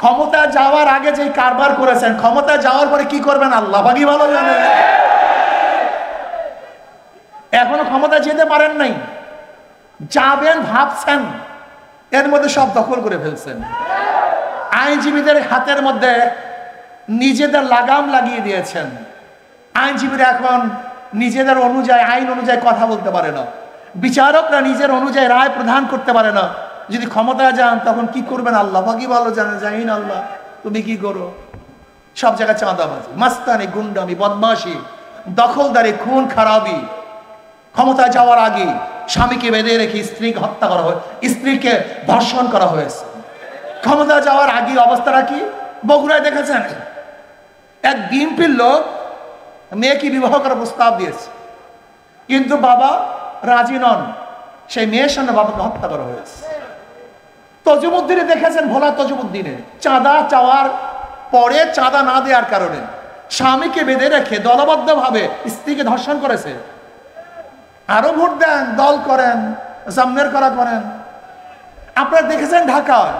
ক্ষমতা যাওয়ার আগে যে কারবার করেছেন, ক্ষমতা যাওয়ার পরে কি করবেন আল্লাহ পাকই ভালো জানেন। এখনো ক্ষমতা যেতে পারেন নাই, যাবেন ভাবছেন, এর মধ্যে সব দখল করে ফেলছেন। আইনজীবীদের হাতের মধ্যে নিজেদের লাগাম লাগিয়ে দিয়েছেন। আইনজীবীরা এখন নিজেদের অনুযায়ী, আইন অনুযায়ী কথা বলতে পারে না। বিচারকরা নিজের অনুযায়ী রায় প্রদান করতে পারে না। যদি ক্ষমতায় যান তখন কি করবেন আল্লাহ পাকই ভালো জানেন। জানেন আল্লাহ তুমি কি করো। সব জায়গায় চাঁদাবাজি, মাস্তানি, গুন্ডামি, বদমাশি, দখলদারি, খুন খারাপি। ক্ষমতায় যাওয়ার আগে স্বামীকে বেঁধে রেখে স্ত্রীকে হত্যা করা হয়, স্ত্রীকে ধর্ষণ করা হয়েছে। ক্ষমতা যাওয়ার আগে অবস্থাটা কি? বগুড়ায় দেখেছেন, এক বিএনপির লোক মেয়েকে বিবাহ করার প্রস্তাব দিয়েছে, কিন্তু বাবা রাজি নন। সেই মেয়ের সামনে বাবাকে হত্যা করা হয়েছে। তজুমুদ্দিনে দেখেছেন, ভোলা তজুমুদ্দিনে চাঁদা চাওয়ার পরে চাঁদা না দেওয়ার কারণে স্বামীকে বেঁধে রেখে দলবদ্ধভাবে স্ত্রীকে ধর্ষণ করেছে। আরো ভোট দেন, দল করেন, সামনের করা করেন। আপনারা দেখেছেন ঢাকায়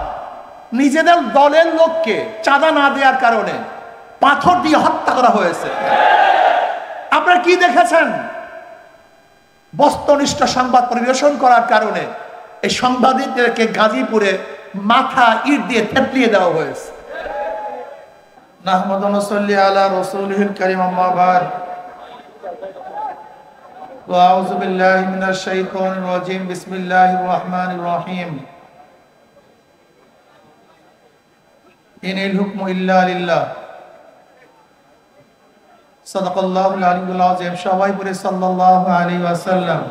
নিজেদের দলের লোককে চাঁদা না দেওয়ার কারণে পাথর দিয়ে হত্যা করা হয়েছে। আপনারা কি দেখেছেন? বস্তুনিষ্ঠ সংবাদ পরিবেশন করার কারণে এই সাংবাদিকদেরকে গাজীপুরে মাথা ইট দিয়ে থেতলিয়ে দেওয়া হয়েছে। নাহমাদু ওয়া নুসাল্লি আলা রাসূলিল কারীম, আম্মা বা'দ। ওয়া আউযু বিল্লাহি মিনাশ শাইতানির রাজীম। বিসমিল্লাহির রহমানির রহিম। ইনিল হুকমু ইল্লা লিল্লাহ। সাদাকাল্লাহুল আলিয়্যুল আযীম। সবাই পড়ে সাল্লাল্লাহু আলাইহি ওয়াসাল্লাম।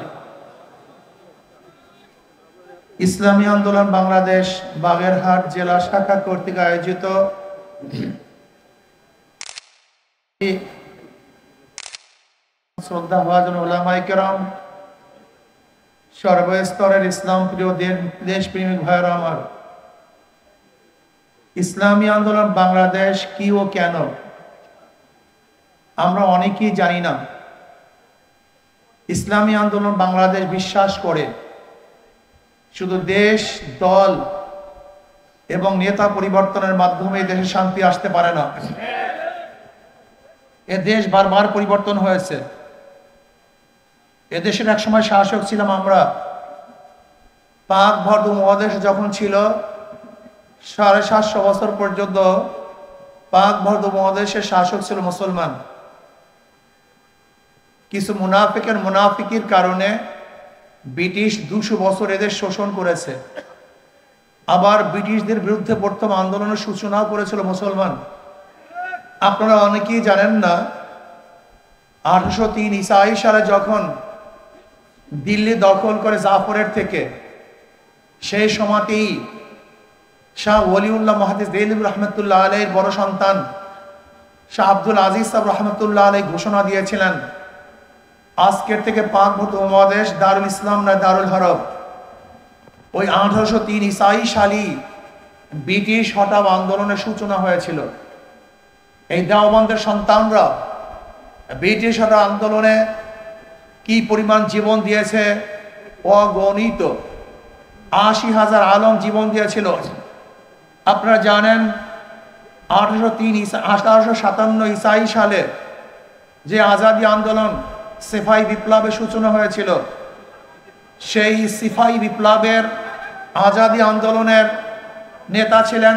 ইসলামী আন্দোলন বাংলাদেশ বাগেরহাট জেলা শাখা কর্তৃক আয়োজিত শ্রদ্ধাভাজন উলামায়ে কেরাম, সর্বস্তরের ইসলাম প্রিয় দেশপ্রেমিক ভাইয়েরা আমার, ইসলামী আন্দোলন বাংলাদেশ কি ও কেন আমরা অনেকেই জানি না। ইসলামী আন্দোলন বাংলাদেশ বিশ্বাস করে শুধু দেশ, দল এবং নেতা পরিবর্তনের মাধ্যমে দেশে শান্তি আসতে পারে না। এ দেশ বারবার পরিবর্তন হয়েছে। এদেশের এক সময় শাসক ছিলাম আমরা। পাক ভারত মহাদেশ যখন ছিল 750 বছর পর্যন্ত পাক ভারত মহাদেশের শাসক ছিল মুসলমান। কিছু মুনাফিকের কারণে ব্রিটিশ 200 বছর এদের শোষণ করেছে। আবার ব্রিটিশদের বিরুদ্ধে প্রথম আন্দোলনের সূচনাও করেছিল মুসলমান। আপনারা অনেকেই জানেন না, 1803 ঈসাই সালে যখন দিল্লি দখল করে জাফরের থেকে, সেই সময়তেই শাহ ওলিউল্লাহ মুহাদ্দিস দেহলভী রহমতুল্লাহ আলাইহির বড় সন্তান শাহ আব্দুল আজিজ সাহেব রহমতুল্লাহ আলাইহি ঘোষণা দিয়েছিলেন, আজকের থেকে পাক ভারত মহাদেশ দারুল ইসলাম না দারুল হরব। ওই 1803 ঈসাই সালই ব্রিটিশ হটাও আন্দোলনের সূচনা হয়েছিল। এই দেওবন্দের সন্তানরা ব্রিটিশ হটাও আন্দোলনে কি পরিমাণ জীবন দিয়েছে অগণিত। 80,000 আলম জীবন দিয়েছিল। আপনারা জানেন 1857 ঈসাই সালে যে আজাদি আন্দোলন, সিপাহী বিপ্লবের সূচনা হয়েছিল, সেই সিপাহী বিপ্লবের আজাদি আন্দোলনের নেতা ছিলেন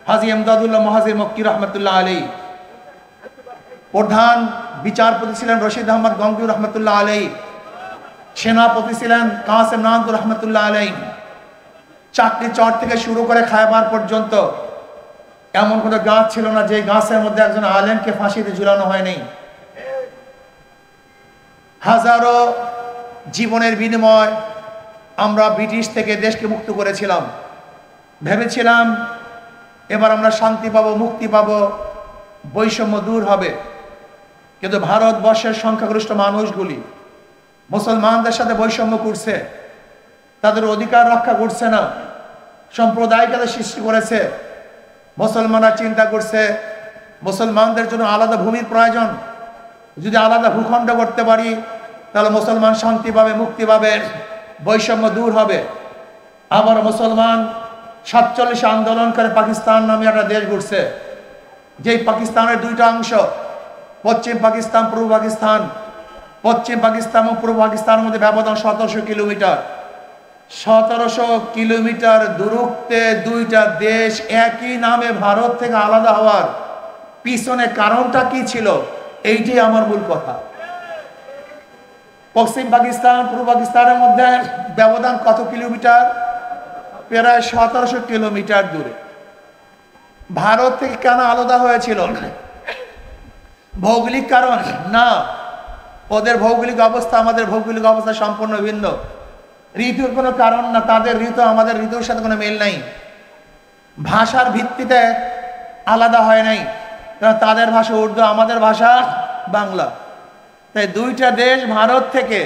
হাজী ইমদাদুল্লাহ মুহাজির মক্কি রহমতুল্লাহ আলাইহি। প্রধান বিচারপতি ছিলেন রশিদ আহমদ গঙ্গুই রহমতুল্লাহ আলাইহি। সেনাপতি ছিলেন কাসেম নানদুর রহমতুল্লাহ আলাইহি। চাকরি চর থেকে শুরু করে খায়বার পর্যন্ত এমন কোনো গাছ ছিল না যে গাছের মধ্যে একজন আলেমকে ফাঁসিতে ঝুলানো হয়নি। হাজারো জীবনের বিনিময় আমরা ব্রিটিশ থেকে দেশকে মুক্ত করেছিলাম। ভেবেছিলাম এবার আমরা শান্তি পাবো, মুক্তি পাবো, বৈষম্য দূর হবে। কিন্তু ভারতবর্ষের সংখ্যাগরিষ্ঠ মানুষগুলি মুসলমানদের সাথে বৈষম্য করছে, তাদের অধিকার রক্ষা করছে না, সম্প্রদায়কে সৃষ্টি করেছে। মুসলমানরা চিন্তা করছে মুসলমানদের জন্য আলাদা ভূমির প্রয়োজন, যদি আলাদা ভূখণ্ড করতে পারি তাহলে মুসলমান শান্তি পাবে, মুক্তি পাবে, বৈষম্য দূর হবে। আবার মুসলমান 47 আন্দোলন করে পাকিস্তান নামে একটা দেশ ঘুরছে, যেই পাকিস্তানের দুইটা অংশ, পশ্চিম পাকিস্তান পূর্ব পাকিস্তান। পশ্চিম পাকিস্তান ও পূর্ব পাকিস্তানের মধ্যে ব্যবধান 1700 কিলোমিটার। 1700 কিলোমিটার দূরত্বে দুইটা দেশ একই নামে ভারত থেকে আলাদা হওয়ার পিছনে কারণটা কি ছিল, এইটাই আমার মূল কথা। পশ্চিম পাকিস্তান পূর্ব পাকিস্তানের মধ্যে ব্যবধান কত কিলোমিটার? প্রায় 1700 কিলোমিটার দূরে। ভারত থেকে কেন আলাদা হয়েছিল? ভৌগোলিক কারণ না, ওদের ভৌগোলিক অবস্থা আমাদের ভৌগোলিক অবস্থা সম্পূর্ণ ভিন্ন। ঋতুর কোনো কারণ না, তাদের ঋতু আমাদের ঋতুর সাথে কোনো মিল নাই। ভাষার ভিত্তিতে আলাদা হয় নাই, কারণ তাদের ভাষা উর্দু, আমাদের ভাষা বাংলা। তাই দুইটা দেশ ভারত থেকে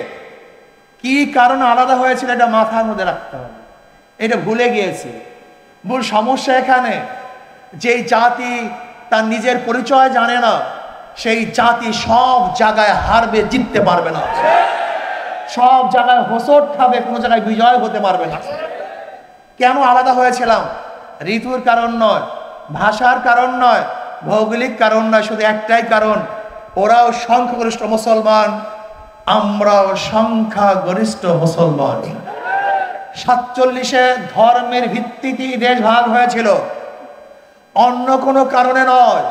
কি কারণে আলাদা হয়েছিল এটা মাথার মধ্যে রাখতে হবে। এটা ভুলে গিয়েছি। মূল সমস্যা এখানে, যেই জাতি তার নিজের পরিচয় জানে না, সেই জাতি সব জায়গায় হারবে, জিততে পারবে না। সব জায়গায় হোঁচট খাবে, কোনো জায়গায় বিজয় হতে পারবে না। কেন আলাদা হয়েছিলাম? ঋতুর কারণ নয়, ভাষার কারণ নয়, ভৌগোলিক কারণ নয়, শুধু একটাই কারণ, ওরাও সংখ্যাগরিষ্ঠ মুসলমান, আমরাও সংখ্যাগরিষ্ঠ মুসলমান। 47-এ ধর্মের ভিত্তিতেই দেশ ভাগ হয়েছিল, অন্য কোনো কারণে নয়।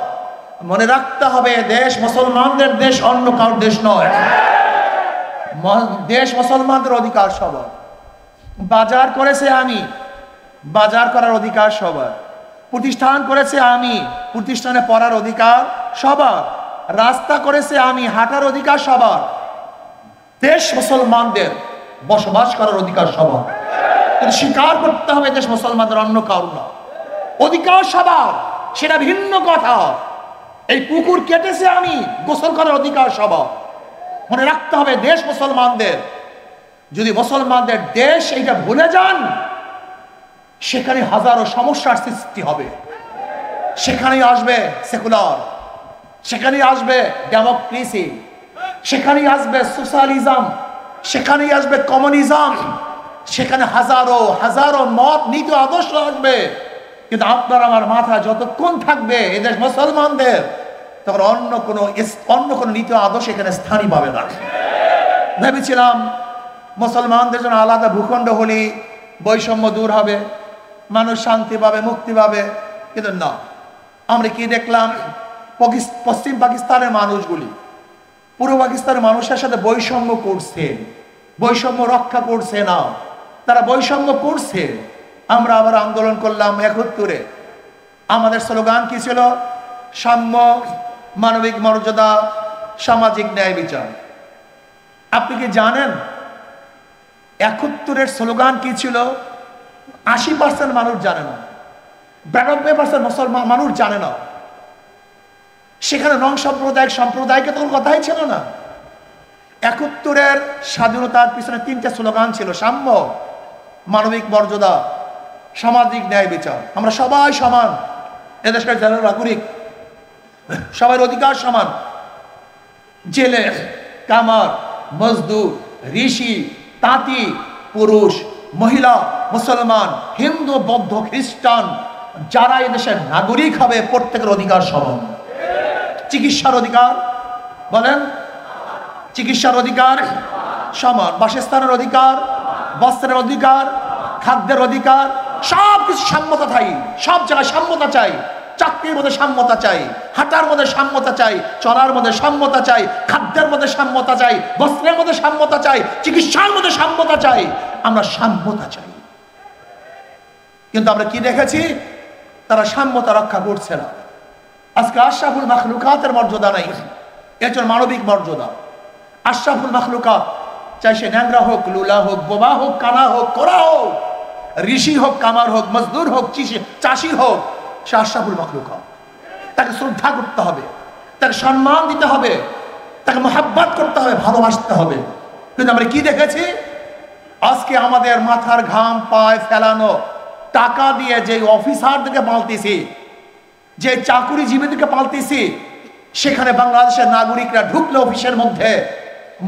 মনে রাখতে হবে, দেশ মুসলমানদের দেশ, অন্য কারোর দেশ নয়। দেশ মুসলমানদের অধিকার সবার। বাজার করেছে আমি, বাজার করার অধিকার সবার। প্রতিষ্ঠান করেছে আমি, প্রতিষ্ঠানে পড়ার অধিকার সবার। রাস্তা করেছে আমি, হাঁটার অধিকার সবার। দেশ মুসলমানদের, বসবাস করার অধিকার সবার। কিন্তু স্বীকার করতে হবে দেশ মুসলমানদের, অন্য কারণ না। অধিকার সবার, সেটা ভিন্ন কথা। এই পুকুর কেটেছে আমি, গোসল করার অধিকার সবার। মনে রাখতে হবে দেশ মুসলমানদের। যদি মুসলমানদের দেশ এইটা ভুলে যান, সেখানে হাজারো সমস্যার সৃষ্টি হবে। সেখানেই আসবে সেকুলার, সেখানেই আসবে ডেমোক্রেসি, সেখানেই আসবে সোশ্যালিজম, সেখানেই আসবে কমিউনিজম, সেখানে হাজারো হাজারো মত নীতি আদর্শ আসবে। কিন্তু আপনার আমার মাথা যতক্ষণ থাকবে এদেশ মুসলমানদের, তখন অন্য কোনো নীতি আদর্শ এখানে স্থানই পাবে না। ভেবেছিলাম মুসলমানদের জন্য আলাদা ভূখণ্ড হলে বৈষম্য দূর হবে, মানুষ শান্তি পাবে, মুক্তি পাবে। কিন্তু না, আমরা কি দেখলাম? পশ্চিম পাকিস্তানের মানুষগুলি পূর্ব পাকিস্তানের মানুষের সাথে বৈষম্য করছে, বৈষম্য রক্ষা করছে না, তারা বৈষম্য করছে। আমরা আবার আন্দোলন করলাম 71-এ। আমাদের স্লোগান কি ছিল? সাম্য, মানবিক মর্যাদা, সামাজিক ন্যায় বিচার। আপনি কি জানেন 71-এর স্লোগান কি ছিল? 80% মানুষ জানে না, 92% মুসলমান মানুষ জানে না। সেখানে নন সম্প্রদায়কে তো কথাই ছিল না। 71-এর স্বাধীনতার পিছনে 3টে স্লোগান ছিল: সাম্য, মানবিক মর্যাদা, সামাজিক ন্যায় বিচার। আমরা সবাই সমান, এদেশের যারা নাগরিক সবার অধিকার সমান। জেলে, কামার, মজদুর, ঋষি, তাঁতি, পুরুষ, মহিলা, মুসলমান, হিন্দু, বৌদ্ধ, খ্রিস্টান, যারা এদেশের নাগরিক হবে প্রত্যেকের অধিকার সমান। চিকিৎসার অধিকার, বলেন, চিকিৎসার অধিকার সমান। বাসস্থানের অধিকার, বস্ত্রের অধিকার, খাদ্যের অধিকার, সব কিছু সাম্যতা চাই। সব জায়গায় সাম্যতা চাই। চাকরির মধ্যে সাম্যতা চাই, হাঁটার মধ্যে সাম্যতা চাই, চলার মধ্যে সাম্যতা চাই, খাদ্যের মধ্যে সাম্যতা চাই, বস্ত্রের মধ্যে সাম্যতা চাই, চিকিৎসার মধ্যে সাম্যতা চাই। আমরা সাম্যতা চাই। কিন্তু আমরা কি দেখেছি? তারা সাম্যতা রক্ষা করছে না। আজকে আশরাফুল মাখলুকাতের মর্যাদা নাই, একজন মানবিক মর্যাদা। আশরাফুল মাখলুকাত, চাই সে ন্যাংরা হোক, লুলা হোক, বোবা হোক, কানা হোক, কোরা হোক, ঋষি হোক, কামার হোক, মজদুর হোক, চাষি হোক, সে আশরাফুল মাখলুকাত। তাকে শ্রদ্ধা করতে হবে, তাকে সম্মান দিতে হবে, তাকে মোহাব্বত করতে হবে, ভালোবাসতে হবে। কিন্তু আমরা কি দেখেছি? আজকে আমাদের মাথার ঘাম পায়ে ফেলানো টাকা দিয়ে যে অফিসারদেরকে পালতেছি, যে চাকুরিজীবীদেরকে পালতেছি, সেখানে বাংলাদেশের নাগরিকরা ঢুকলে অফিসের মধ্যে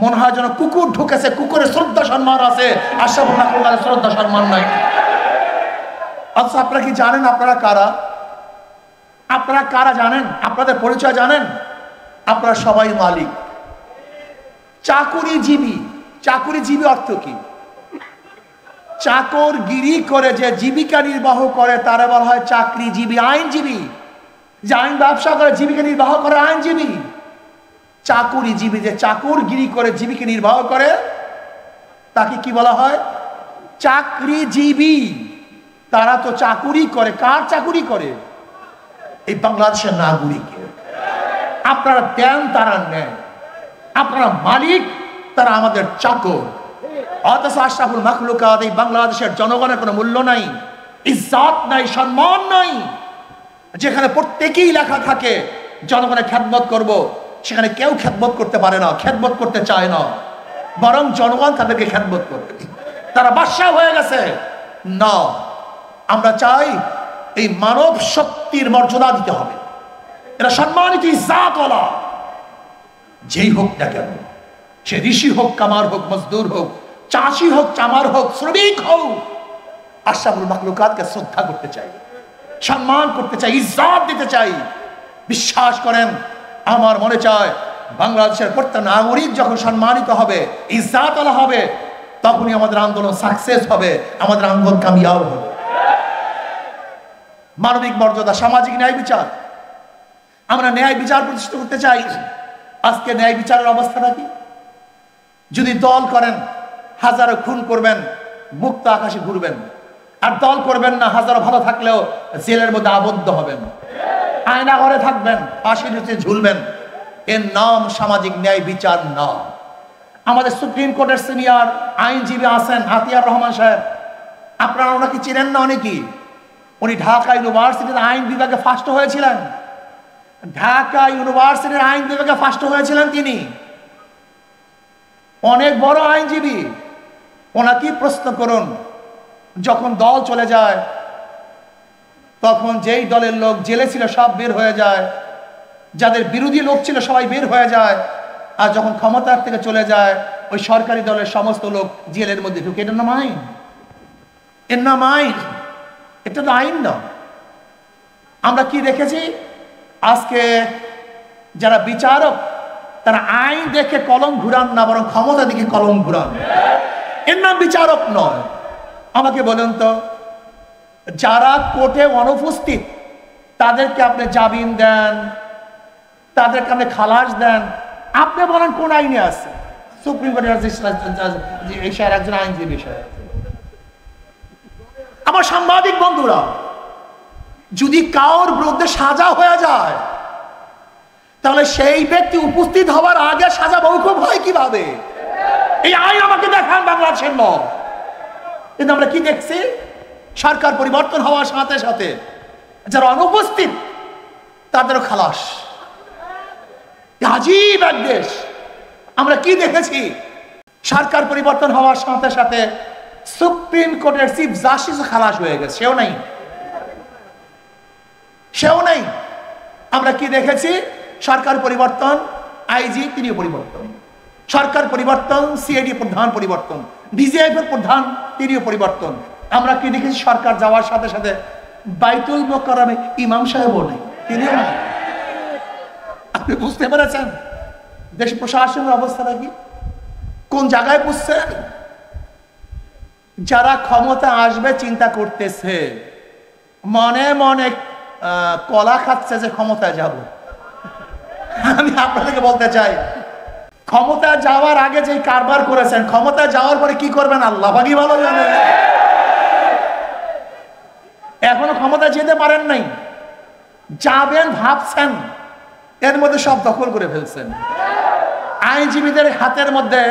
মনে হয় যেন কুকুর ঢুকেছে, কুকুরের শ্রদ্ধা সম্মান আছে, আশরাফুল মাখলুকাতের শ্রদ্ধা সম্মান নাই। অথচ আপনারা কি জানেন আপনারা কারা? আপনারা কারা জানেন? আপনাদের পরিচয় জানেন? আপনারা সবাই মালিক। চাকুরিজীবী। চাকুরিজীবী অর্থ কি? চাকরগিরি করে যে জীবিকা নির্বাহ করে তারা বলা হয় চাকরিজীবী। আইনজীবী যে আইন ব্যবসা করে জীবিকা নির্বাহ করে আইনজীবী। চাকুরিজীবী যে চাকরগিরি করে জীবিকা নির্বাহ করে তাকে কি বলা হয়? চাকরিজীবী। তারা তো চাকুরি করে। কার চাকুরি করে? এই বাংলাদেশের নাগরিকের। আপনারা দেন, তারা নেন। আপনারা মালিক, তারা আমাদের চাকর। অথচ আশরাফুল মাখলুকাত এই বাংলাদেশের জনগণের কোনো মূল্য নাই, ইজ্জত নাই, সম্মান নাই। যেখানে প্রত্যেকেই লেখা থাকে জনগণের খেদমত করব, সেখানে কেউ খেদমত করতে পারে না, খেদমত করতে চায় না, বরং জনগণ তাদেরকে খেদমত করবে। তারা বাদশাহ হয়ে গেছে। না, আমরা চাই এই মানব শক্তির মর্যাদা দিতে হবে। এরা সম্মানিত, ইজ্জতওয়ালা যেই হোক না কেন, সে ঋষি হোক, কামার হোক, মজদুর হোক, চাষি হোক, চামার হোক, শ্রমিক হোক, আশরাফুল মাখলুকাতকে শ্রদ্ধা করতে চাই, সম্মান করতে চাই, ইজ্জত দিতে চাই। বিশ্বাস করেন, আমার মনে চায় বাংলাদেশের প্রত্যেক নাগরিক যখন সম্মানিত হবে, ইজ্জতওয়ালা হবে, তখনই আমাদের আন্দোলন সাকসেস হবে, আমাদের আন্দোলন কামিয়াব হবে। মানবিক মর্যাদা, সামাজিক ন্যায় বিচার, আমরা ন্যায় বিচার প্রতিষ্ঠিত করতে চাই। আজকে ন্যায় বিচারের অবস্থাটা কি? যদি দল করেন, হাজারো খুন করবেন, মুক্ত আকাশে ঘুরবেন। আর দল করবেন না, হাজারো ভালো থাকলেও জেলের মধ্যে আবদ্ধ হবেন, আয়না ঘরে থাকবেন, ফাঁসির নিচে ঝুলবেন। এর নাম সামাজিক ন্যায় বিচার না। আমাদের সুপ্রিম কোর্টের সিনিয়র আইনজীবী আছেন আতিয়ার রহমান সাহেব, আপনারা ওনাকে চিনেন না অনেকেই। উনি ঢাকা ইউনিভার্সিটির আইন বিভাগে ফার্স্ট হয়েছিলেন। ঢাকা ইউনিভার্সিটির আইন বিভাগে ফার্স্ট হয়েছিলেন তিনি। অনেক বড় আইনজীবী। ওনাকে প্রশ্ন করুন, যখন দল চলে যায় তখন যেই দলের লোক জেলে ছিল সব বের হয়ে যায়, যাদের বিরোধী লোক ছিল সবাই বের হয়ে যায়, আর যখন ক্ষমতার থেকে চলে যায় ওই সরকারি দলের সমস্ত লোক জেলের মধ্যে ঢুকে। এটার নাম আইন? এর নাম আইন? এটা তো আইন না। আমরা কি দেখেছি আজকে যারা বিচারক তারা আইন দেখে কলম ঘুরান না, বরং ক্ষমতা দেখে কলম ঘুরান। এর নাম বিচারক নয়। আমাকে বলেন তো, যারা কোর্টে অনুপস্থিত তাদেরকে আপনি জামিন দেন, তাদেরকে আপনি খালাস দেন, আপনি বলেন কোন আইনে আছে? সুপ্রিম কোর্টের একজন আইনজীবী বিষয়। আমার সাংবাদিক বন্ধুরা, যদি কারোর বিরুদ্ধে সাজা হয়ে যায় তাহলে সেই ব্যক্তি উপস্থিত হওয়ার আগে সাজা মৌকুফ হয় কিভাবে? এই আইন আমাকে দেখান বাংলাদেশের ল। কিন্তু আমরা কি দেখছি? সরকার পরিবর্তন হওয়ার সাথে সাথে যারা অনুপস্থিত তাদেরও খালাস। আজীব এক দেশ। আমরা কি দেখেছি? সরকার পরিবর্তন হওয়ার সাথে সাথে সুপ্রিম কোর্টের চিফ জাস্টিস খালাস হয়ে গেছে, সেও নাই, সেও নাই। আমরা কি দেখেছি? সরকার পরিবর্তন, আইজি তিনিও পরিবর্তন, সরকার পরিবর্তন, সিআইডি প্রধান পরিবর্তন, ডিজিএফ এর প্রধান তিনিও পরিবর্তন। আমরা কি দেখেছি? সরকার যাওয়ার সাথে সাথে বাইতুল মোকাররমে ইমাম সাহেবও নেই, তিনিও নেই। আপনি বুঝতে পেরেছেন দেশ প্রশাসনের অবস্থাটা কি, কোন জায়গায় বুঝছেন? যারা ক্ষমতা আসবে চিন্তা করতেছে, মনে মনে কলা খাচ্ছে যে ক্ষমতায় যাব। আমি আপনাদেরকে বলতে চাই, ক্ষমতা যাওয়ার আগে যে কারবার করেছেন, ক্ষমতা যাওয়ার পরে কি করবেন আল্লাহ পাকই ভালো জানে। এখনো ক্ষমতা যেতে পারেন নাই, যাবেন ভাবছেন, এর মধ্যে সব দখল করে ফেলছেন। আইনজীবীদের হাতের মধ্যে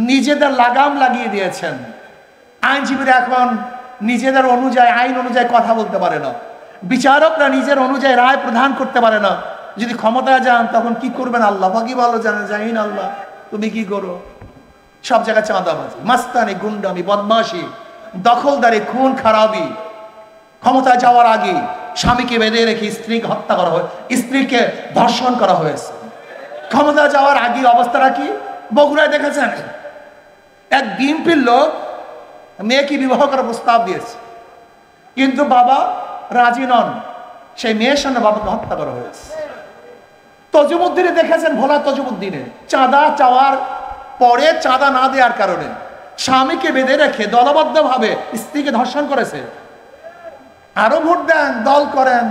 নিজেদের লাগাম লাগিয়ে দিয়েছেন। আইনজীবীরা এখন নিজেদের অনুযায়ী, আইন অনুযায়ী কথা বলতে পারে না। বিচারকরা নিজের অনুযায়ী রায় প্রদান করতে পারে না। যদি ক্ষমতায় যান তখন কি করবেন আল্লাহ পাকই ভালো জানে। জানি না আল্লাহ তুমি কি করো। সব জায়গায় চাঁদাবাজি, মাস্তানি, গুন্ডামি, বদমাশি, দখলদারি, খুন খারাপি। ক্ষমতায় যাওয়ার আগে স্বামীকে বেঁধে রেখে স্ত্রীকে হত্যা করা হয়, স্ত্রীকে ধর্ষণ করা হয়েছে। ক্ষমতা যাওয়ার আগে অবস্থাটা কি? বগুড়ায় দেখেছেন এক বিএনপির লোক মেয়েকে বিবাহ করার প্রস্তাব দিয়েছে। কিন্তু বাবা রাজি নন, সেই মেয়ের সামনে বাবাকে হত্যা করা হয়েছে। তজুমুদ্দিনে দেখেছেন, ভোলা তজুমুদ্দিনে চাঁদা চাওয়ার পরে চাঁদা না দেওয়ার কারণে স্বামীকে বেঁধে রেখে দলবদ্ধভাবে স্ত্রীকে ধর্ষণ করেছে। আরো ভোট দেন, দল করেন,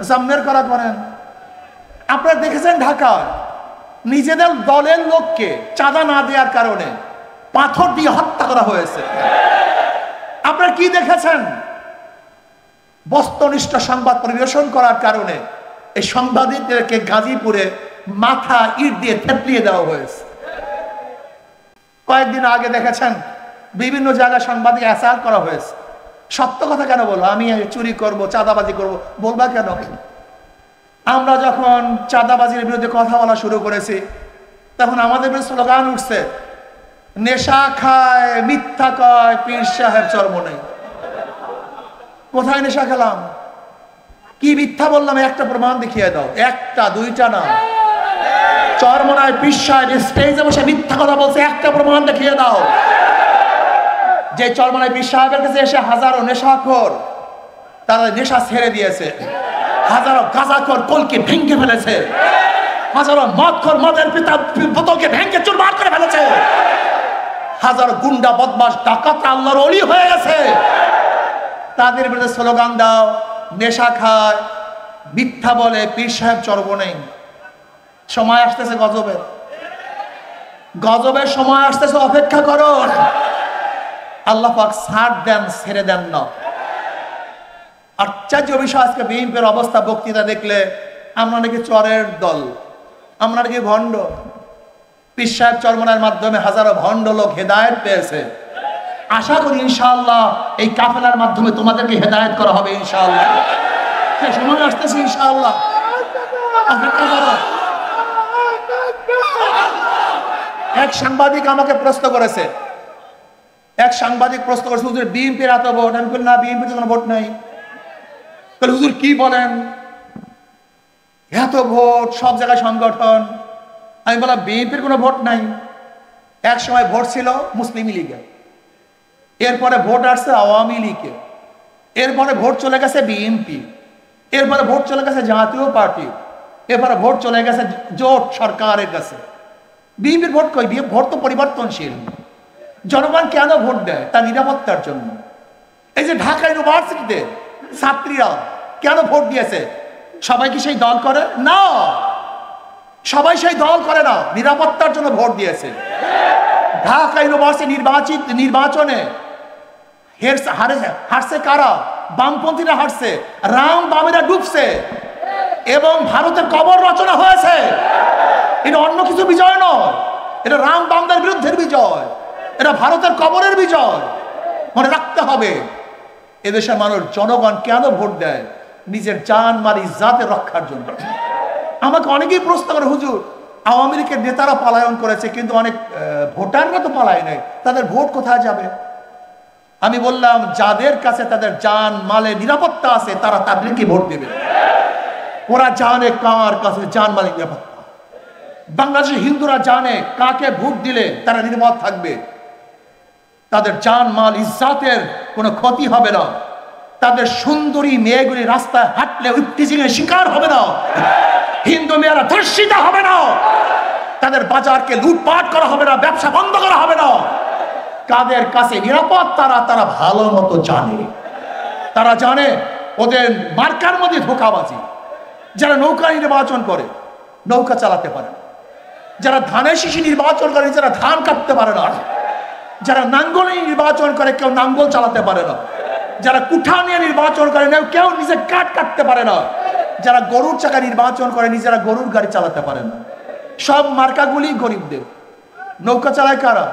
সামনের করা করেন। আপনারা দেখেছেন ঢাকায় নিজেদের দলের লোককে চাঁদা না দেওয়ার কারণে পাথর দিয়ে হত্যা করা হয়েছে। আপনারা কি দেখেছেন? বস্তুনিষ্ঠ সংবাদ পরিবেশন করার কারণে এই সাংবাদিকদেরকে গাজীপুরে মাথা ইট দিয়ে থেতলিয়ে দেওয়া হয়েছে। কয়েকদিন আগে দেখেছেন বিভিন্ন জায়গায় সাংবাদিক অ্যাসাল্ট করা হয়েছে। সত্য কথা কেন বলবো? আমি চুরি করব, চাঁদাবাজি করব বলবা কেন? আমরা যখন চাঁদাবাজির বিরুদ্ধে কথা বলা শুরু করেছি তখন আমাদের বিরুদ্ধে স্লোগান উঠছে, নেশা খায়, মিথ্যা কয়, পীর সাহেব চর্ম নেই। কোথায় নেশা খেলাম? কি মিথ্যা বললাম? একটা প্রমাণ দেখিয়ে দাও। একটা, দুইটা না। চরমনায় পীর সাহেব স্টেজে বসে মিথ্যা কথা বলছে, একটা প্রমাণ দেখিয়ে দাও। যে চরমনায় পীর সাহেবের কাছে এসে হাজারো নেশাখোর তারা নেশা ছেড়ে দিয়েছে, হাজারো গাঁজাখোর কলকে ভেঙে ফেলেছে, হাজারো মদখোর মদের পিতা বোতলকে ভেঙে চুরমার করে ফেলেছে, হাজারো গুন্ডা বদমাশ ডাকাত আল্লাহর ওলি হয়ে গেছে। তাদের বিরুদ্ধে স্লোগান দাও, নেশা খায়, মিথ্যা বলে, পীর সাহেব চর্ব নেই। সময় আসতেছে গজবের, গজবের সময় আসতেছে, অপেক্ষা করো। আল্লাহ পাক ছাড় দেন, ছেড়ে দেন না। আশ্চর্য বিষয়, আজকে বিএনপির অবস্থা বক্তৃতা দেখলে আমরা নাকি চরের দল, আমরা নাকি ভণ্ড। পীর সাহেব চরমনার মাধ্যমে হাজারো ভণ্ড লোক হেদায়েত পেয়েছে। আশা করি ইনশাআল্লাহ এই কাফেলার মাধ্যমে তোমাদেরকে হেদায়েত করা হবে ইনশাআল্লাহ। সেই সময় আসতেছে ইনশাআল্লাহ, অপেক্ষা করো। এক সাংবাদিক আমাকে প্রশ্ন করেছে, হুজুর বিএনপির এত ভোট। আমি বললাম না, বিএনপির কোনো ভোট নাই। হুজুর কি বলেন, এত ভোট, সব জায়গায় সংগঠন। আমি বললাম বিএনপির কোনো ভোট নাই। এক সময় ভোট ছিল মুসলিম লীগে, এরপরে ভোট আসছে আওয়ামী লীগে, এরপরে ভোট চলে গেছে বিএনপি, এরপরে ভোট চলে গেছে জাতীয় পার্টি, এরপরে ভোট চলে গেছে জোট সরকারের কাছে। বিএনপির ভোট কই? ভোট তো পরিবর্তনশীল। জনগণ কেন ভোট দেয়? তার নিরাপত্তার জন্য। এই যে ঢাকা ইউনিভার্সিটিতে ছাত্রীরা কেন ভোট দিয়েছে? সবাই কি সেই দল করে? না, সবাই সেই দল করে না, নিরাপত্তার জন্য ভোট দিয়েছে। ঢাকা ইউনিভার্সিটি নির্বাচনে হারছে কারা? বামপন্থীরা হারছে, রাম বামেরা ডুবছে এবং ভারতের কবর রচনা হয়েছে। এটা অন্য কিছু বিজয় নয়, এটা রাম বামদের বিরুদ্ধের বিজয়, এটা ভারতের কবরের বিজয়। মনে রাখতে হবে এদেশের মানুষ, জনগণ কেন ভোট দেয়? নিজের জান মাল ইজ্জাতের রক্ষার জন্য। আমাকে অনেকেই প্রশ্ন করে, হুজুর আওয়ামী লীগের নেতারা পলায়ন করেছে কিন্তু অনেক ভোটাররা তো পালায় নাই, তাদের ভোট কোথায় যাবে? আমি বললাম, যাদের কাছে তাদের জান মালে নিরাপত্তা আছে তারা তাদেরকে ভোট দেবে। ওরা জানে কার কাছে জান মালে নিরাপত্তা। বাংলাদেশের হিন্দুরা জানে কাকে ভোট দিলে তারা নিরাপদ থাকবে, তাদের জান মাল ইজ্জাতের কোনো ক্ষতি হবে না, তাদের সুন্দরী মেয়েগুলি রাস্তায় হাঁটলে ইফটিজিং এর শিকার হবে না, হিন্দু মেয়েরা ধর্ষিতা হবে না, তাদের বাজারকে লুটপাট করা হবে না, ব্যবসা বন্ধ করা হবে না। কাদের কাছে নিরাপদ তারা ভালো মতো জানে। তারা জানে ওদের মার্কার মধ্যে ধোঁকাবাজি। যারা নৌকা নির্বাচন করে নৌকা চালাতে পারে না, যারা ধানের শিশি নির্বাচন করে যারা ধান কাটতে পারে না, যারা নাঙ্গল নির্বাচন করে কেউ নাঙ্গল চালাতে পারে না, যারা কুঠা নিয়ে নির্বাচন করে কেউ নিজে কাঠ কাটতে পারে না, যারা গরুর চাকা নির্বাচন করে নিজেরা গরুর গাড়ি চালাতে পারে না। সব মার্কাগুলি গরিবদের। নৌকা চালায় কারা?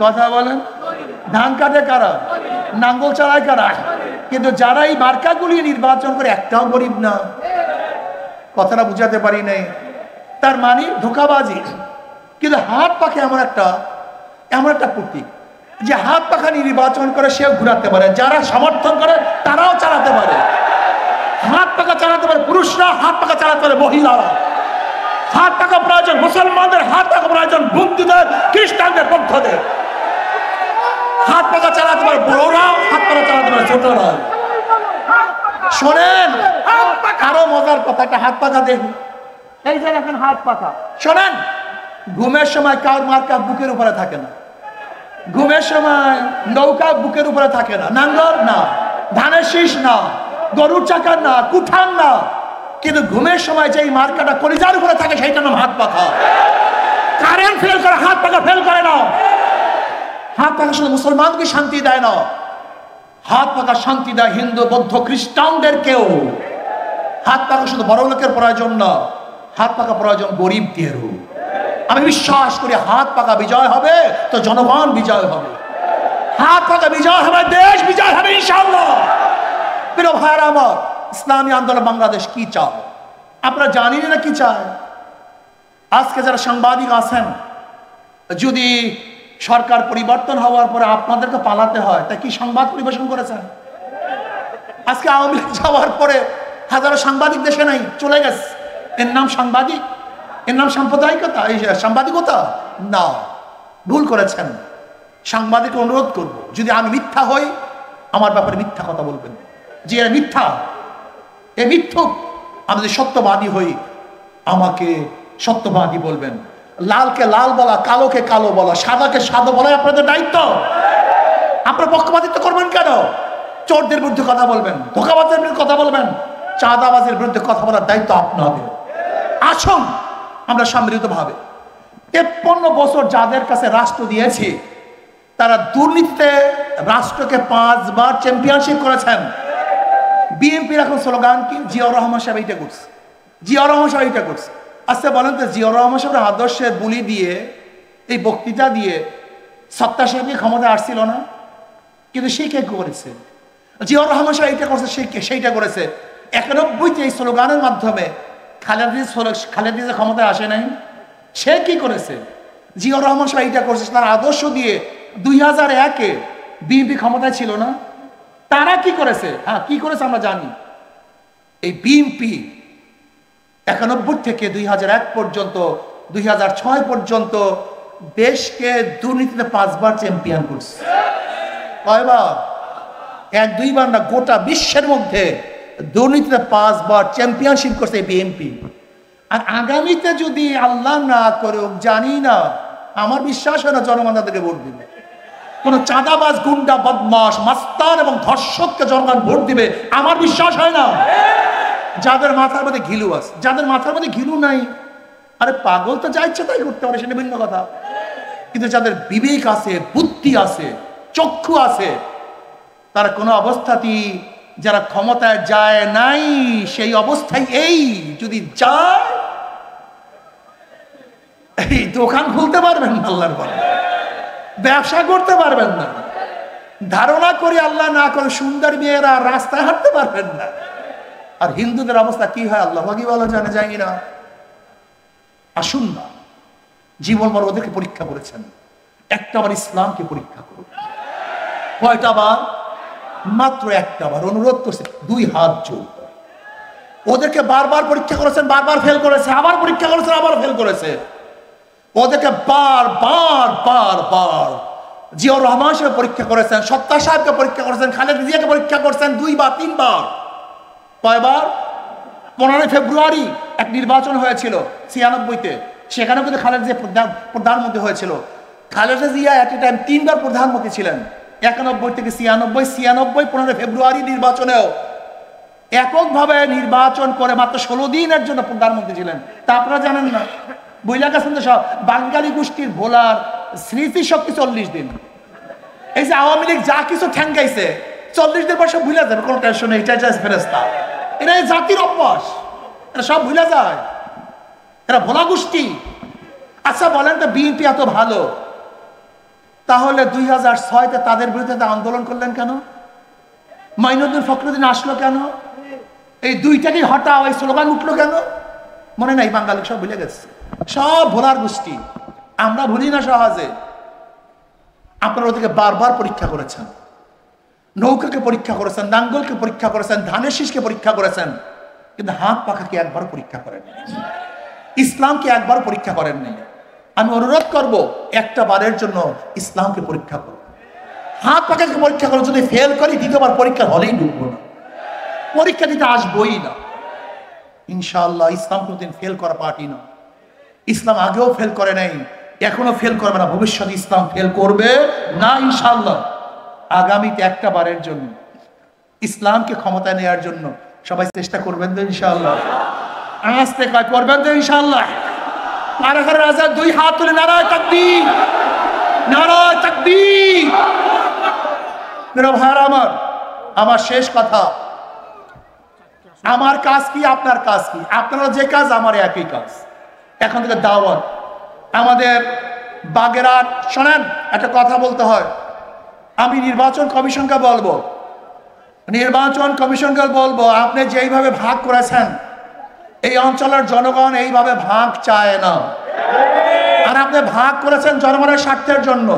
কথা বলেন। ধান কাটে কারা? নাঙ্গল চালায় কারা? কিন্তু যারা এই মার্কাগুলি নির্বাচন করে একটাও গরিব না। কথাটা বুঝাতে পারি নাই। তার মানে ধোঁকাবাজি। কিন্তু হাত পাখে এমন একটা প্রতীক যে হাত পাখা নির্বাচন করে সেও ঘুরাতে পারে, যারা সমর্থন করে তারাও চালাতে পারে। হাত পাখা চালাতে পারে পুরুষরা, হাত পাখা চালাতে পারে মহিলারা। হাত পাখা প্রয়োজন মুসলমানদের, হাত পাখা প্রয়োজন বন্ধুদের, খ্রিস্টানদের, বৌদ্ধদের। হাত পাখা চালাতে পারে বড়রা, হাত পাখা চালাতে পারে ছোটরা। শোনেন, আরো মজার কথা, একটা হাত পাখা দেখুন। এই যে এখন হাত পাখা, শোনেন, ঘুমের সময় কারোর মার্কা বুকের উপরে থাকে না, ঘুমের সময় নৌকা বুকের উপরে থাকে না, নাঙ্গল না, ধানের শীষ না, গরুর চাকার না, কুঠার না, কিন্তু ঘুমের সময় যেই মার্কাটা কলিজার উপরে থাকে সেইটার নাম হাত পাখা। কারেন্ট ফেল করে, হাত পাখা ফেল করে না। হাত পাখা শুধু মুসলমানকে শান্তি দেয় না, হাত পাখা শান্তি দেয় হিন্দু বৌদ্ধ খ্রিস্টানদেরকেও। হাত পাখা শুধু বড় লোকের প্রয়োজন না, হাত পাখা প্রয়োজন গরিবদেরও। আমি বিশ্বাস করি হাত পাখা বিজয় হবে তো জনগণ বিজয় হবে, হাত পাখা বিজয় হবে, দেশ বিজয় হবে ইনশাআল্লাহ। প্রিয় ভাইরা আমার, ইসলামী আন্দোলন বাংলাদেশ কি চায় আপনারা জানেন না কি চায়? আজকে যারা সাংবাদিক আছেন, যদি সরকার পরিবর্তন হওয়ার পরে আপনাদেরকে পালাতে হয়, তা কি সংবাদ পরিবেশন করেছেন? আজকে আওয়ামী লীগ যাওয়ার পরে হাজারো সাংবাদিক দেশে নাই, চলে গেছে। এর নাম সাংবাদিক? এর নাম সাম্প্রদায়িকতা? এই সাংবাদিকতা না, ভুল করেছেন। সাংবাদিক অনুরোধ করব, যদি আমি মিথ্যা হই আমার ব্যাপারে মিথ্যা কথা বলবেন, যে এ মিথ্যা, এ মিথ্যুক। আমি যদি সত্যবাদী হই আমাকে সত্যবাদী বলবেন। লালকে লাল বলা, কালোকে কালো বলা, সাদাকে সাদা বলা আপনাদের দায়িত্ব। আপনার পক্ষপাতিত্ব করবেন কেন? চোরদের বিরুদ্ধে কথা বলবেন, ধোঁকাবাজের বিরুদ্ধে কথা বলবেন, চাঁদাবাজের বিরুদ্ধে কথা বলার দায়িত্ব আপনাদের। আসুন আমরা সম্মিলিতভাবে 53 বছর যাদের কাছে রাষ্ট্র দিয়েছি, তারা দুর্নীতিতে রাষ্ট্রকে 5 বার চ্যাম্পিয়নশিপ করেছেন। বিএনপির এখন স্লোগান কি? জিয়াউর রহমান সাহেব এইটা করছে, জিয়াউর রহমান সাহেব এইটা করছে। আচ্ছা বলেন তো, জিয়াউর রহমান সাহেবের আদর্শের বুলি দিয়ে, এই বক্তৃতা দিয়ে সত্তা সাহেবকে ক্ষমতা আসছিল না? কিন্তু সে কে করেছে? জিয়াউর রহমান সাহেব এইটা করছে, সে সেইটা করেছে। 91-তে এই স্লোগানের মাধ্যমে খালেদা ক্ষমতায় আসে নাই, সে কি করেছে? জিয়াউর রহমান সাহেব এইটা করছে, তার আদর্শ দিয়ে 2001-এ বিএনপি ক্ষমতায় ছিল না? তারা কি করেছে? হ্যাঁ, কি করেছে আমরা জানি। এই বিএনপি 91 থেকে 2001 পর্যন্ত, 2006 পর্যন্ত দেশকে দুর্নীতিতে 5 বার চ্যাম্পিয়ন করছে। কয়বার? 1-2 বার না, গোটা বিশ্বের মধ্যে দুর্নীতিতে 5 বার চ্যাম্পিয়নশিপ করছে বিএনপি। আর আগামীতে যদি আল্লাহ না করুক, জানি না, আমার বিশ্বাস হয় না জনগণ তাদেরকে ভোট দিবে। কোন চাঁদাবাজ, গুন্ডা, বদমাশ, মাস্তান এবং ধর্ষককে জনগণ ভোট দিবে আমার বিশ্বাস হয় না। যাদের মাথার মধ্যে ঘিলু আছে, যাদের মাথার মধ্যে ঘিলু নাই, আরে পাগল তো যা ইচ্ছে তাই করতে পারে, সেটা ভিন্ন কথা। কিন্তু যাদের বিবেক আছে, বুদ্ধি আছে, চক্ষু আছে, তারা কোনো অবস্থাতেই, যারা ক্ষমতায় যায় নাই সেই অবস্থায় এই যদি যায়, এই দোকান খুলতে পারবেন না, আল্লাহর বলে ব্যবসা করতে পারবেন না, ধারণা করি আল্লাহ না করে সুন্দর মেয়েরা রাস্তায় হাঁটতে পারবেন না। আর হিন্দুদের অবস্থা কি হয় আল্লাহ কি বলা জানে, জানি না। আসুন না, জীবন বড় ওদেরকে পরীক্ষা করেছেন, একটা বার ইসলামকে পরীক্ষা করুন। কয়টা বার? মাত্র একটা বার। অনুরোধ করছে 2 হাত জোর। ওদেরকে বারবার পরীক্ষা করেছেন, বারবার ফেল করেছে, আবার পরীক্ষা করেছেন, আবার ফেল করেছে। ওদেরকে বার জিয়াউর রহমান সাহেব পরীক্ষা করেছেন, সত্তা সাহেবকে পরীক্ষা করেছেন, খালেদা জিয়াকে পরীক্ষা করেছেন 2 বার 3 বার। কয়বার? 15 ফেব্রুয়ারি এক নির্বাচন হয়েছিল 96-তে, সেখানে কিন্তু খালেদা জিয়া প্রধানমন্ত্রী হয়েছিল। খালেদা জিয়া এট এ টাইম 3 বার প্রধানমন্ত্রী ছিলেন, 91 থেকে 96, 15 ফেব্রুয়ারি নির্বাচনেও এককভাবে নির্বাচন করে মাত্র 16 দিনের জন্য প্রধানমন্ত্রী ছিলেন। তা আপনারা জানেন না? বুঝলা গেছেন তো সব। বাঙালি গোষ্ঠীর ভোলার স্মৃতিশক্তি 40 দিন। এই যে আওয়ামী লীগ যা কিছু ঠ্যাঙ্গাইছে 40 দিন পর সব ভুলে যাবে, কোনো টেনশন নেই, এটা ফেরেস্তা। এরা এই জাতির অভ্যাস, এরা সব ভুলে যায়, এরা ভোলা গোষ্ঠী। আচ্ছা বলেন তো, বিএনপি এত ভালো, তাহলে 2006-তে তাদের বিরুদ্ধে আন্দোলন করলেন কেন? মাইনুদ্দিন ফখরুদ্দিন আসলো কেন? এই দুইটাকেই হটাও, এই স্লোগান উঠলো কেন? মনে নাই? বাঙালি সব ভুলে গেছে, সব ভোলার গোষ্ঠী। আমরা ভুলি না সহজে। আপনারা ওদেরকে বারবার পরীক্ষা করেছেন, নৌকাকে পরীক্ষা করেছেন, নাঙ্গলকে পরীক্ষা করেছেন, ধানের শীষকে পরীক্ষা করেছেন, কিন্তু হাত পাখাকে একবার পরীক্ষা করেন, ইসলামকে একবার পরীক্ষা করেননি। আমি অনুরোধ করব, একটা বারের জন্য ইসলামকে পরীক্ষা করো, হাত পাখাকে পরীক্ষা করো। যদি ফেল করি দ্বিতীয়বার পরীক্ষা হলেই ঢুকবো না। পরীক্ষা দিতে আসবই না। ইনশাআল্লাহ ইসলাম কোনদিন ফেল করা পার্টি না। ইসলাম আগেও ফেল করে নাই, এখনো ফেল করবে না, ভবিষ্যতে ইসলাম ফেল করবে না ইনশাআল্লাহ। আগামীতে একটা বারের জন্য ইসলামকে ক্ষমতায় নেওয়ার জন্য সবাই চেষ্টা করবেন তো ইনশাআল্লাহ? আস্তে কয় করবেন তো ইনশাআল্লাহ? কারা কারা রাজা দুই হাত তুলে নারায়ে তাকবীর, নারায়ে তাকবীর। মেরা ভাইরা আমার শেষ কথা, আমার কাজ কি আপনার কাজ কি? আপনারা যে কাজ আমার একই কাজ। এখন থেকে দাওয়াত আমাদের বাগেরহাট, শোনেন একটা কথা বলতে হয়, আমি নির্বাচন কমিশনকে বলবো, আপনি যেইভাবে ভাগ করেছেন এই অঞ্চলের জনগণ এইভাবে ভাগ চায় না। আর আপনি ভাগ করেছেন জনগণের স্বার্থের জন্য।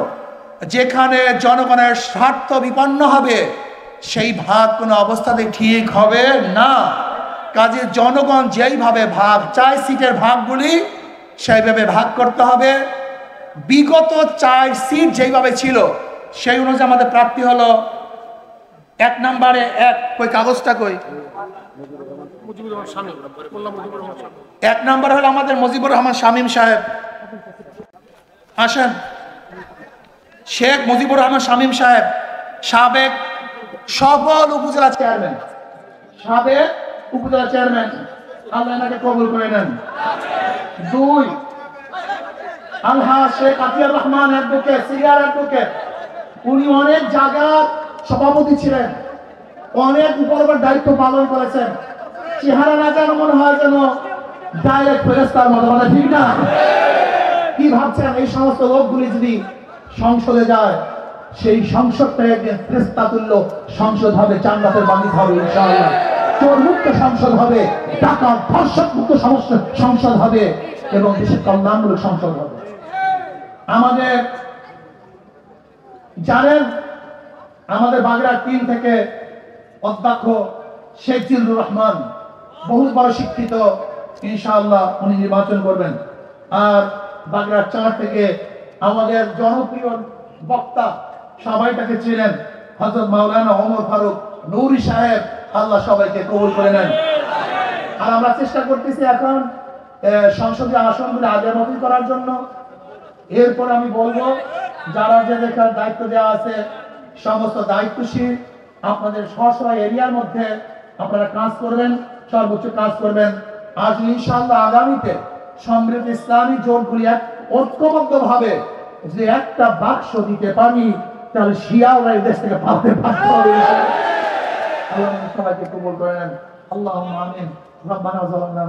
যেখানে জনগণের স্বার্থ বিপন্ন হবে সেই ভাগ কোনো অবস্থাতেই ঠিক হবে না। কাজে জনগণ যেইভাবে ভাগ চায় সিটের ভাগগুলি সেইভাবে ভাগ করতে হবে। বিগত 4 সিট যেইভাবে ছিল সেই অনুযায়ী আমাদের প্রাপ্তি হলো 1 নম্বরে কই কাগজটা কই, 1 নম্বর হলো আমাদের মুজিবুর রহমান শামীম সাহেব। আসেন, শেখ মুজিবুর রহমান শামীম সাহেব সাবেক সফল উপজেলা চেয়ারম্যান, সাবেক উপজেলা চেয়ারম্যান, আল্লাহ এনাকে কবুল করে নেন। 2 Alhaj Sheikh Atiar Rahman advocate, senior advocate, উনি অনেক জায়গার সভাপতি ছিলেন, অনেক উপর দায়িত্ব পালন করেছেন। চেহারা না যেন মনে হয় যেন ডাইরেক্ট ফেরেশতার মতো, মানে ঠিক না? কি ভাবছেন এই সমস্ত লোকগুলি যদি সংসদে যায় সেই সংসদটা একদিন ফেরেশতা তুল্য সংসদ হবে, জান্নাতের বাগিচ হবে ইনশাআল্লাহ। চোর মুক্ত সংসদ হবে, টাকা ধর্ষক মুক্ত সংসদ হবে এবং দেশের কল্যাণমূলক সংসদ হবে। আমাদের জানেন আমাদের বাগেরহাট 3 থেকে অধ্যক্ষ শেখ জিল্লুর রহমান বহুত বড় শিক্ষিত, ইনশাআল্লাহ উনি নির্বাচন করবেন। আর বাগেরহাট 4 থেকে আমাদের জনপ্রিয় বক্তা, সবাই তাকে ছিলেন, হযরত মাওলানা ওমর ফারুক নূরী সাহেব, আল্লাহ সবাইকে কবুল করে নেন। আর আমরা চেষ্টা করতেছি এখন সংসদীয় আসনগুলো আগের মতোই করার জন্য। এরপর আমি বলবো যারা যে দেখার দায়িত্ব দেওয়া আছে সমস্ত দায়িত্বশীল আপনাদের স্ব এরিয়ার মধ্যে আপনারা কাজ করবেন, সর্বোচ্চ কাজ করবেন। আজ ইনশাআল্লাহ আগামীতে সমৃদ্ধ ইসলামী জোটগুলি ঐক্যবদ্ধ ভাবে যে একটা বাক্স দিতে পারি তাহলে শিয়াওরা এই দেশ থেকে পারতে হবে। আল্লাহ সবাইকে কবুল করে নেন। আল্লাহুম্মা আমিন। রব্বানা যালামনা